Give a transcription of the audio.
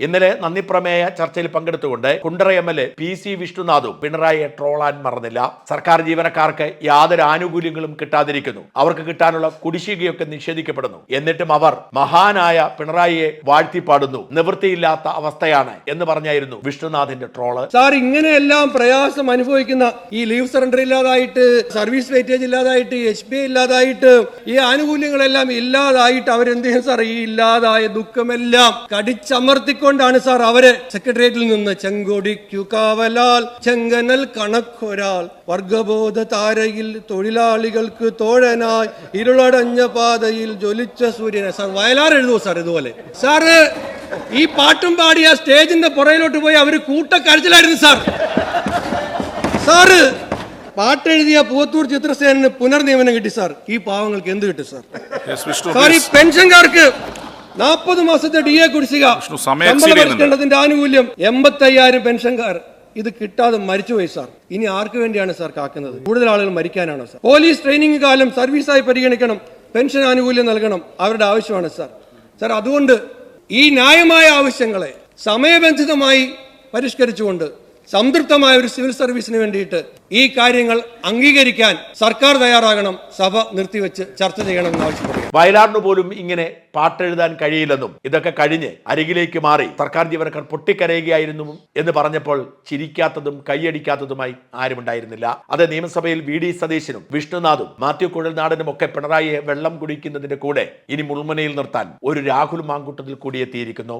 ഇന്നലെ നന്ദിപ്രമേയ ചർച്ചയിൽ പങ്കെടുത്തുകൊണ്ട് കുണ്ടറ MLA PC വിഷ്ണുനാഥും പിണറായിയെ ട്രോളാൻ മറന്നില്ല. സർക്കാർ ജീവനക്കാർക്ക് യാതൊരു ആനുകൂല്യങ്ങളും കിട്ടാതിരിക്കുന്നു, അവർക്ക് കിട്ടാനുള്ള കുടിശ്ശികയൊക്കെ നിഷേധിക്കപ്പെടുന്നു, എന്നിട്ടും അവർ മഹാനായ പിണറായിയെ വാഴ്ത്തിപ്പാടുന്നു, നിവൃത്തിയില്ലാത്ത അവസ്ഥയാണ് എന്ന് പറഞ്ഞായിരുന്നു വിഷ്ണുനാഥിന്റെ ട്രോള്. സാർ, ഇങ്ങനെയെല്ലാം പ്രയാസം അനുഭവിക്കുന്ന ഈ ലീവ് സറണ്ടർ ഇല്ലാതായിട്ട്, സർവീസ് വെയിറ്റേജ് ഇല്ലാതായിട്ട്, HPA ഇല്ലാതായിട്ട്, ഈ ആനുകൂല്യങ്ങളെല്ലാം ഇല്ലാതായിട്ട് അവരെന്ത് ചെയ്യും സാർ? ഈ ഇല്ലാതായ ദുഃഖമെല്ലാം കടിച്ചമർത്തിക്കൊണ്ടാണ് സാർ അവരെ സെക്രട്ടേറിയറ്റിൽ നിന്ന് ചെങ്കൊടിക്കു കാവലാൽ ചെങ്കനൽ കണക്കൊരാൾ വർഗബോധ താരയിൽ തൊഴിലാളികൾക്ക് തോഴനായി ഇരുളടഞ്ഞ പാതയിൽ ജ്വലിച്ച സൂര്യനെ. സാർ വയലാർ എഴുതുമോ സാർ ഇതുപോലെ? സാറ് ഈ പാട്ടും പാടിയ സ്റ്റേജിന്റെ പുറയിലോട്ട് പോയി അവര് കൂട്ടക്കരച്ചിലായിരുന്നു സാർ. സാറ് പാട്ടെഴുതിയ പൂവത്തൂർ ചിത്രസേനന് പുനർനിയമനം കിട്ടി സാർ. ഈ പാവങ്ങൾക്ക് എന്ത് കിട്ടും സാർ? സാർ, ഈ പെൻഷൻകാർക്ക് 40 മാസത്തെ DA കുടിശ്ശിക, പരിഷ്കരണത്തിന്റെ ആനുകൂല്യം, 85,000 പെൻഷൻകാർ ഇത് കിട്ടാതെ മരിച്ചുപോയി സാർ. ഇനി ആർക്ക് വേണ്ടിയാണ് സാർ കാക്കുന്നത്? കൂടുതൽ ആളുകൾ മരിക്കാനാണോ സാർ? പോലീസ് ട്രെയിനിങ് കാലം സർവീസായി പരിഗണിക്കണം, പെൻഷൻ ആനുകൂല്യം നൽകണം, അവരുടെ ആവശ്യമാണ് സാർ. സാർ, അതുകൊണ്ട് ഈ ന്യായമായ ആവശ്യങ്ങളെ സമയബന്ധിതമായി പരിഷ്കരിച്ചുകൊണ്ട് സംതൃപ്തമായ ഒരു സിവിൽ സർവീസിന് വേണ്ടിയിട്ട് ഈ കാര്യങ്ങൾ അംഗീകരിക്കാൻ സർക്കാർ തയ്യാറാകണം, സഭ നിർത്തിവെച്ച് ചർച്ച ചെയ്യണമെന്ന് ആവശ്യപ്പെടുന്നു. വയലാറിന് പോലും ഇങ്ങനെ പാട്ടെഴുതാൻ കഴിയില്ലെന്നും ഇതൊക്കെ കഴിഞ്ഞ് അരികിലേക്ക് മാറി സർക്കാർ ജീവനക്കാർ പൊട്ടിക്കരയുകയായിരുന്നു എന്ന് പറഞ്ഞപ്പോൾ ചിരിക്കാത്തതും കൈയടിക്കാത്തതുമായി ആരുമുണ്ടായിരുന്നില്ല. അത് നിയമസഭയിൽ VD സതീശനും വിഷ്ണുനാഥും മാത്യു കുഴൽനാടനും ഒക്കെ പിണറായിയെ വെള്ളം കുടിക്കുന്നതിന്റെ കൂടെ ഇനി മുൾമുനയിൽ നിർത്താൻ ഒരു രാഹുൽ മാങ്കൂട്ടത്തിൽ കൂടി എത്തിയിരിക്കുന്നു.